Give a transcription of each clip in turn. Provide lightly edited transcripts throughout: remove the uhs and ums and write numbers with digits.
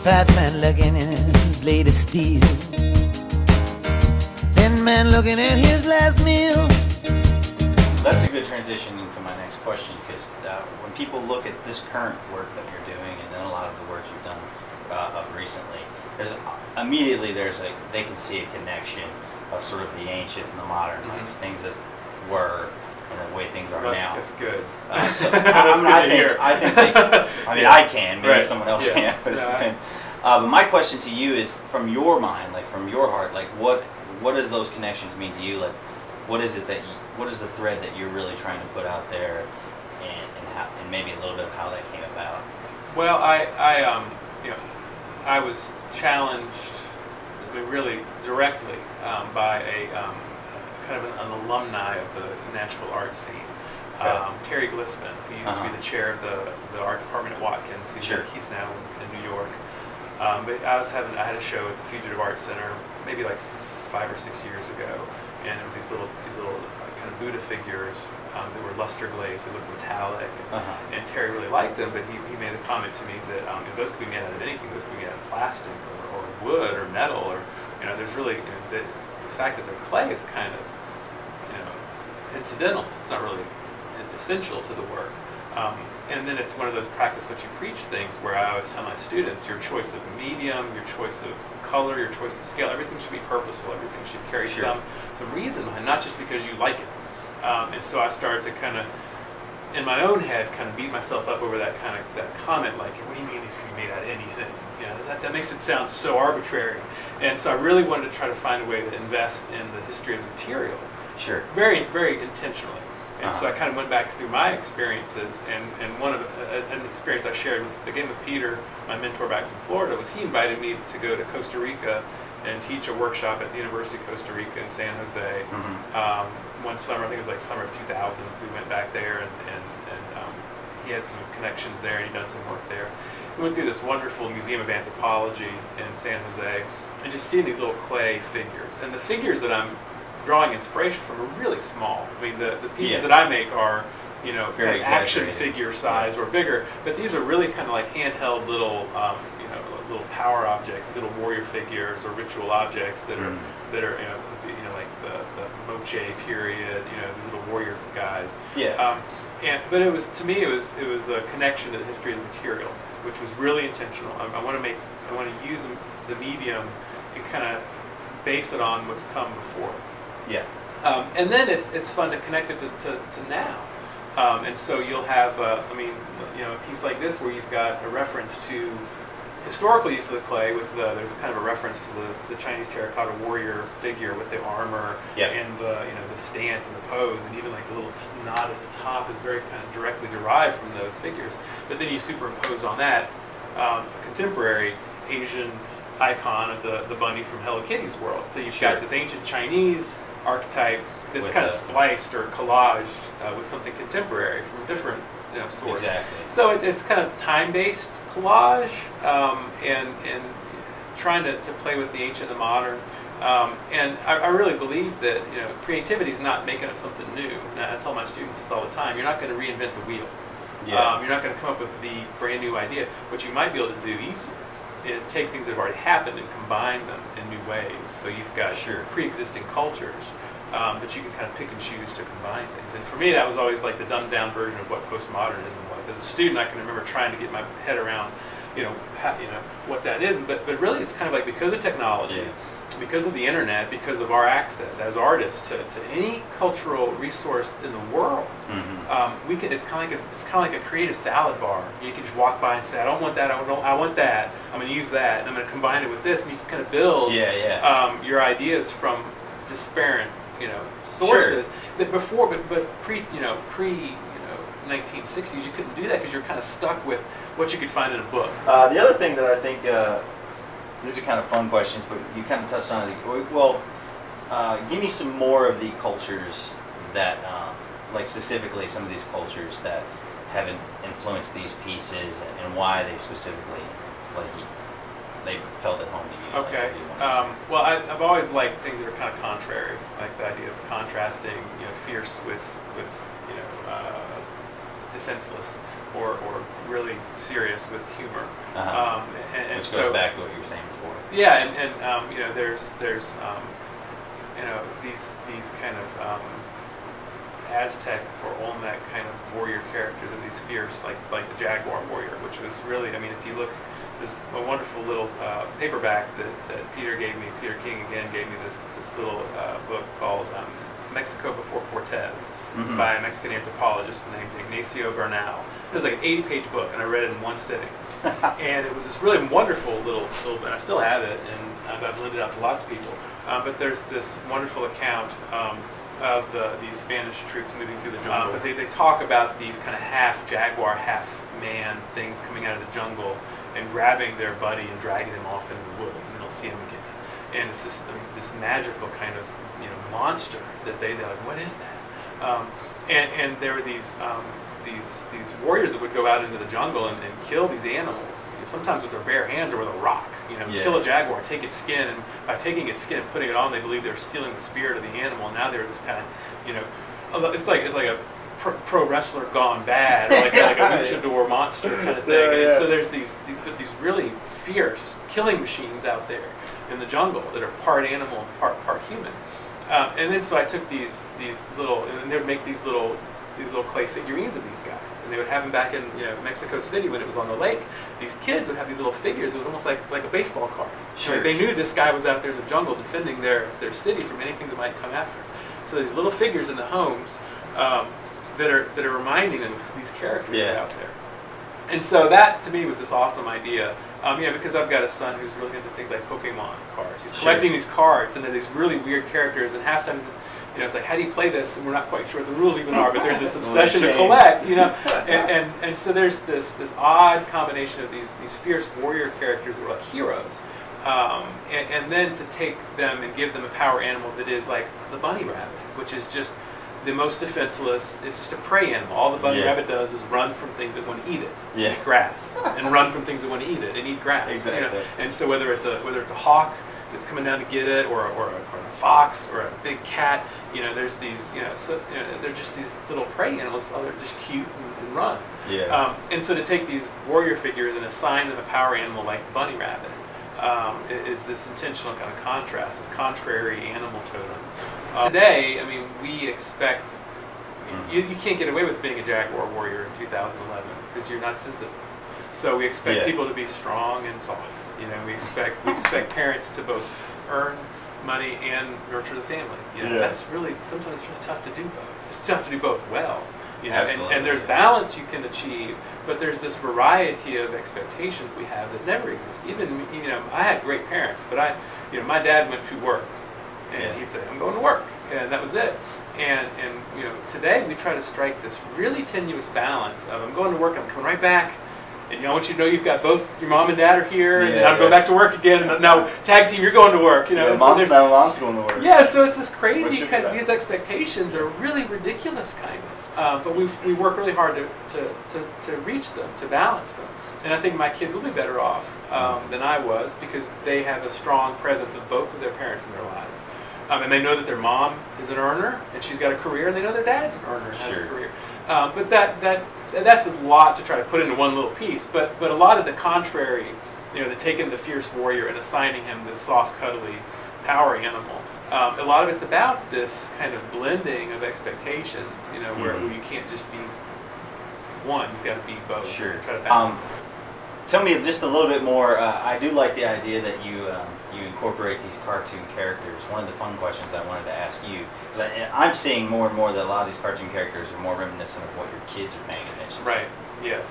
Fat man looking at a blade of steel. Thin man looking at his last meal. That's a good transition into my next question, because when people look at this current work that you're doing, and then a lot of the work you've done of recently, immediately they can see a connection of sort of the ancient and the modern, like things that were and the way things are now. That's good. So That's good to hear. I think I can, maybe Right. someone else can, but it depends. But my question to you is, from your mind, like from your heart, like what do those connections mean to you? Like, what is it what is the thread that you're really trying to put out there, and maybe a little bit of how that came about? Well, I was challenged, really directly, by a kind of an alumni of the Nashville art scene, Terry Glissman, who used to be the chair of the art department at Watkins. He's now in New York. But I had a show at the Fugitive Arts Center maybe like 5 or 6 years ago, and it was these little kind of Buddha figures that were luster glazed, they looked metallic, and Terry really liked them, but he made a comment to me that if those could be made out of anything, those could be made out of plastic or wood or metal, or there's really the fact that they're clay is kind of incidental. It's not really essential to the work. And then it's one of those practice what you preach things where I always tell my students, your choice of medium, your choice of color, your choice of scale, everything should be purposeful, everything should carry some reason behind, not just because you like it. And so I started to kind of, in my own head, kind of beat myself up over that comment, like, what do you mean these can be made out of anything? That makes it sound so arbitrary. And so I really wanted to try to find a way to invest in the history of the material. Sure. Very, very intentionally. And so I kind of went back through my experiences, and one of an experience I shared with Peter, my mentor back from Florida, was he invited me to go to Costa Rica and teach a workshop at the University of Costa Rica in San Jose. One summer, I think it was like summer of 2000, we went back there, and he had some connections there, and he'd done some work there. We went through this wonderful Museum of Anthropology in San Jose, and just seeing these little clay figures. And the figures that I'm drawing inspiration from are really small. I mean, the pieces that I make are, kind of action figure size or bigger, but these are really kind of like handheld little, little power objects, these little warrior figures or ritual objects that are like the Moche period, these little warrior guys. But it was, to me, it was a connection to the history of the material, which was really intentional. I want to use the medium and kind of base it on what's come before. And then it's fun to connect it to now. And so you'll have, a piece like this where you've got a reference to historical use of the clay. There's kind of a reference to the Chinese terracotta warrior figure with the armor and the stance and the pose, and even like the little knot at the top is very kind of directly derived from those figures. But then you superimpose on that a contemporary Asian icon of the bunny from Hello Kitty's world. So you've got this ancient Chinese archetype that's kind of spliced or collaged with something contemporary from a different source. Exactly. So it's kind of time-based collage, and trying to play with the ancient and the modern. And I really believe that creativity is not making up something new. And I tell my students this all the time. You're not going to reinvent the wheel. You're not going to come up with the brand new idea. What you might be able to do easier is take things that have already happened and combine them in new ways. So you've got pre-existing cultures that you can kind of pick and choose to combine things. And for me, that was always like the dumbed-down version of what postmodernism was. As a student, I can remember trying to get my head around, what that is. But really, it's kind of like, because of technology, because of the internet, because of our access as artists to any cultural resource in the world, we can. It's kind of like a creative salad bar. You can just walk by and say, I don't want that. I want that. I'm going to use that. And I'm going to combine it with this, and you can kind of build your ideas from disparate sources that before, but pre 1960s, you couldn't do that because you're kind of stuck with what you could find in a book. The other thing that I think, these are kind of fun questions, but you kind of touched on it. Well, give me some more of the cultures that, like specifically some of these cultures that have influenced these pieces, and why they specifically, they felt at home to you. Okay. Well, I've always liked things that are kind of contrary, like the idea of contrasting, fierce with defenseless or really serious with humor. And which so, goes back to what you were saying before. Yeah, and you know, there's you know, these kind of Aztec or Olmec kind of warrior characters, and these fierce, like the Jaguar warrior, which was really, I mean, if you look, there's a wonderful little paperback that Peter gave me. Peter King again gave me this little book called Mexico Before Cortez. It's by a Mexican anthropologist named Ignacio Bernal. It was like an 80-page book, and I read it in one sitting. And it was this really wonderful little, and I still have it, and I've lent it out to lots of people. But there's this wonderful account of these Spanish troops moving through the jungle. But they talk about these kind of half jaguar, half man things coming out of the jungle and grabbing their buddy and dragging them off into the woods, and they'll see him again. And it's this magical kind of, you know, monster that they're like, what is that? And there were these warriors that would go out into the jungle and kill these animals, you know, sometimes with their bare hands or with a rock. You know, kill a jaguar, take its skin, and by taking its skin and putting it on, they believed they were stealing the spirit of the animal. And now they're this kind of, you know, it's like a pro wrestler gone bad, or like a luchador monster kind of thing. And so there's these really fierce killing machines out there in the jungle that are part animal and part human. And then so I took these little, and they would make these little clay figurines of these guys, and they would have them back in, you know, Mexico City when it was on the lake. These kids would have these little figures. It was almost like a baseball card. Sure. Like they knew this guy was out there in the jungle defending their city from anything that might come after. So these little figures in the homes that are reminding them of these characters that are out there. And so that to me was this awesome idea. You know, because I've got a son who's really into things like Pokemon cards. He's collecting these cards, and they're these really weird characters, and half the time it's, you know, it's like, how do you play this? And we're not quite sure what the rules even are, but there's this obsession to collect, you know. And so there's this odd combination of these fierce warrior characters that were like heroes, and then to take them and give them a power animal that is like the bunny rabbit, which is just the most defenseless. It's just a prey animal. All the bunny rabbit does is run from things that want to eat it, eat grass, and run from things that want to eat it and eat grass. Exactly. You know? And so whether it's a hawk that's coming down to get it, or a fox, or a big cat, you know, there's these, you know, so you know, they're just these little prey animals. Oh, they're just cute and run. And so to take these warrior figures and assign them a power animal like the bunny rabbit is this intentional kind of contrast, this contrary animal totem. Today, I mean, we expect, you can't get away with being a jaguar warrior in 2011 because you're not sensitive. So we expect people to be strong and soft. You know, we expect parents to both earn money and nurture the family. You know, that's really, sometimes it's really tough to do both. It's tough to do both well. You know, and there's balance you can achieve, but there's this variety of expectations we have that never exist. Even, you know, I had great parents, but you know, my dad went to work, and he'd say, I'm going to work, and that was it. And you know, today we try to strike this really tenuous balance of, I'm going to work, I'm coming right back, and you know, I want you to know you've got both your mom and dad are here, and then I'm going back to work again, and now tag team, you're going to work. You know, mom's going to work. Yeah, so it's this crazy kind of, these expectations are really ridiculous kind of. But we work really hard to reach them, to balance them. And I think my kids will be better off than I was, because they have a strong presence of both of their parents in their lives. And they know that their mom is an earner, and she's got a career, and they know their dad's an earner and has a career. But that's a lot to try to put into one little piece. But a lot of the contrary, you know, the taking the fierce warrior and assigning him this soft, cuddly power animal. A lot of it's about this kind of blending of expectations, you know, where you can't just be one, you've got to be both. Sure. Try to balance. Tell me just a little bit more. I do like the idea that you incorporate these cartoon characters. One of the fun questions I wanted to ask you, because I'm seeing more and more that a lot of these cartoon characters are more reminiscent of what your kids are paying attention to. Right, yes.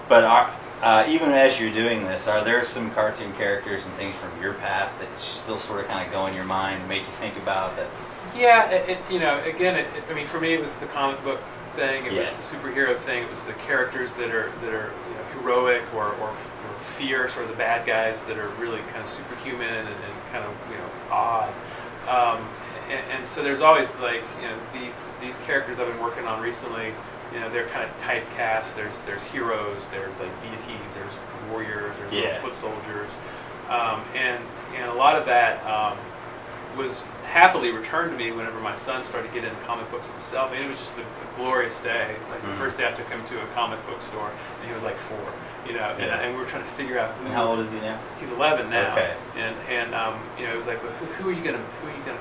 But even as you're doing this, are there some cartoon characters and things from your past that still sort of kind of go in your mind and make you think about that? Yeah, you know, again, I mean, for me, it was the comic book thing. It was the superhero thing. It was the characters that are you know, heroic or fierce, or the bad guys that are really kind of superhuman and kind of, you know, odd. And so there's always, like, you know, these characters I've been working on recently. You know, they're kind of typecast. There's heroes. There's like deities. There's warriors. There's little foot soldiers. And a lot of that was happily returned to me whenever my son started getting into comic books himself. And it was just a glorious day. Like the first day I took him to a comic book store, and he was like 4, you know, and we were trying to figure out who. And how old is he now? He's 11 now. Okay. And you know, it was like, but who are you gonna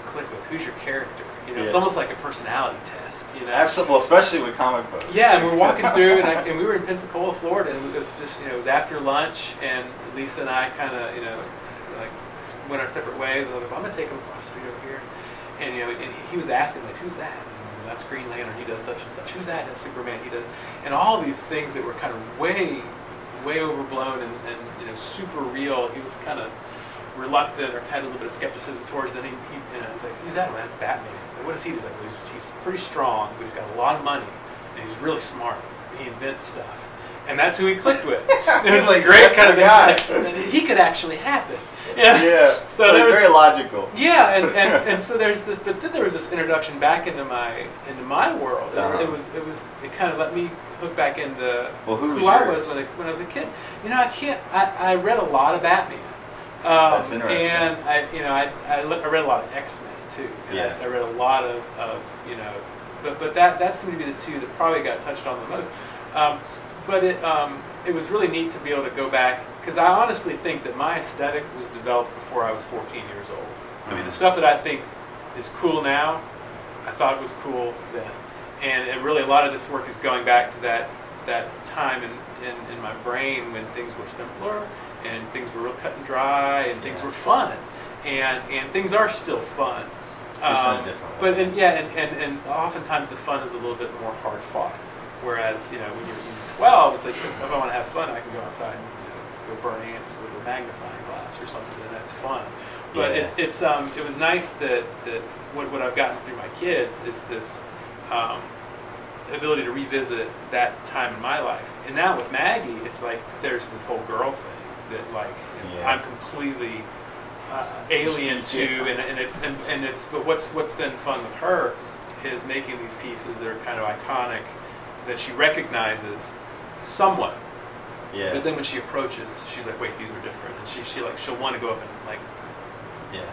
click with? Who's your character? You know, it's almost like a personality test. You know. Absolutely, especially with comic books. Yeah, and we're walking through, and we were in Pensacola, Florida, and it was just, you know, it was after lunch, and Lisa and I kind of, you know, like went our separate ways, and I was like, well, I'm gonna take him across the street over here, and you know, and he was asking like, who's that? And that's Green Lantern. He does such and such. Who's that? That's Superman. He does, and all these things that were kind of way overblown and you know, super real. He was kind of reluctant or had a little bit of skepticism towards. Then he and I was like, who's that? Well, that's Batman. I was like, what does he do? He's like, well, he's pretty strong, but he's got a lot of money, and he's really smart. He invents stuff. And that's who he clicked with. It was like great kind of guy. He could actually happen. Yeah. So it's very logical. Yeah, and so there's this, but then there was this introduction back into my world. It kind of let me hook back into who I was when I was a kid. You know, I read a lot of Batman. That's interesting. And I read a lot of X-Men too. And I read a lot of you know, but that seemed to be the two that probably got touched on the most. But it was really neat to be able to go back, because I honestly think that my aesthetic was developed before I was 14 years old. I mean, the stuff that I think is cool now, I thought was cool then. And really a lot of this work is going back to that time in my brain when things were simpler and things were real cut and dry and things were fun. And things are still fun. Just in a different way. But and oftentimes the fun is a little bit more hard fought. Whereas, you know, when you're 12, it's like, if I want to have fun, I can go outside and, you know, go burn ants with a magnifying glass or something, and that's fun. But it was nice that what I've gotten through my kids is this ability to revisit that time in my life. And now with Maggie, it's like there's this whole girl thing that, like, I'm completely alien to, but what's been fun with her is making these pieces that are kind of iconic, that she recognizes somewhat. Yeah. But then when she approaches, she's like, wait, these are different. And she'll want to go up and like,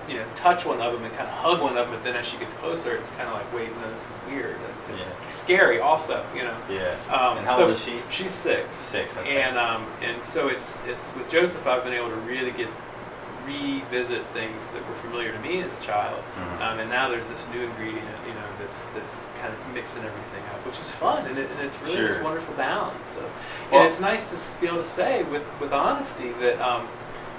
you know, touch one of them and kind of hug one of them. But then as she gets closer, it's kind of like, wait, no, this is weird. It's scary also, you know. Yeah. And how old is she? She's 6. 6. Okay. And so it's with Joseph, I've been able to really revisit things that were familiar to me as a child, and now there's this new ingredient, you know, that's kind of mixing everything up, which is fun, and it's really this wonderful balance. So, and it's nice to be able to say with honesty that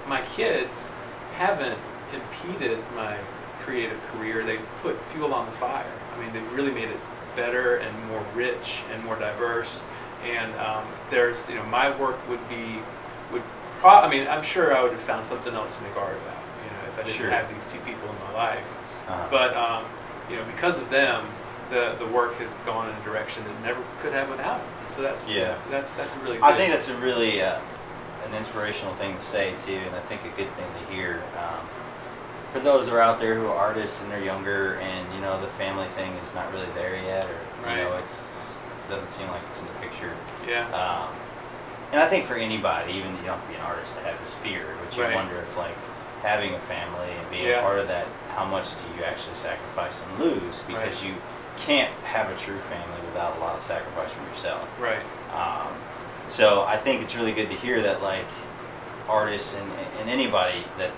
my kids haven't impeded my creative career. They've put fuel on the fire. I mean, they've really made it better and more rich and more diverse. And there's, you know, my work would I mean, I'm sure I would have found something else to make art about, you know, if I didn't have these two people in my life. But you know, because of them, the work has gone in a direction that never could have without them. And so that's a really. I think that's a really an inspirational thing to say too, and I think a good thing to hear. For those who are out there who are artists and they're younger, and you know the family thing is not really there yet, or you know it doesn't seem like it's in the picture. Yeah. And I think for anybody, even you don't have to be an artist to have this fear, but you wonder if, like, having a family and being a part of that, how much do you actually sacrifice and lose? Because you can't have a true family without a lot of sacrifice from yourself. Right. So I think it's really good to hear that, like, artists and anybody that,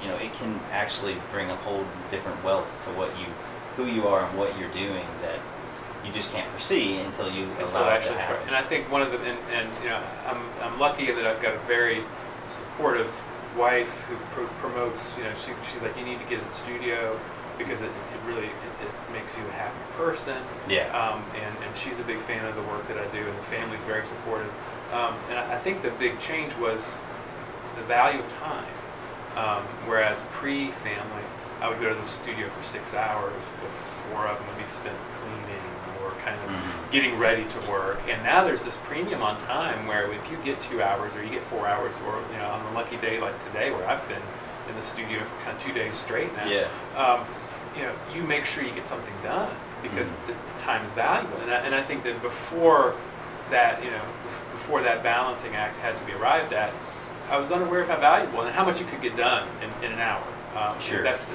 you know, it can actually bring a whole different wealth to who you are and what you're doing that you just can't foresee until you allow it to happen. And I think one of the, and you know, I'm lucky that I've got a very supportive wife who promotes, you know, she's like, you need to get in the studio because it really makes you a happy person. Yeah. And she's a big fan of the work that I do, and the family's very supportive. And I think the big change was the value of time. Whereas pre-family, I would go to the studio for 6 hours, but 4 of them would be spent cleaning or kind of getting ready to work. And now there's this premium on time where if you get 2 hours or you get 4 hours, or you know, on a lucky day like today where I've been in the studio for kind of 2 days straight now, you know, you make sure you get something done because the time is valuable. And I think that before that, you know, before that balancing act had to be arrived at, I was unaware of how valuable and how much you could get done in an hour. Sure. That's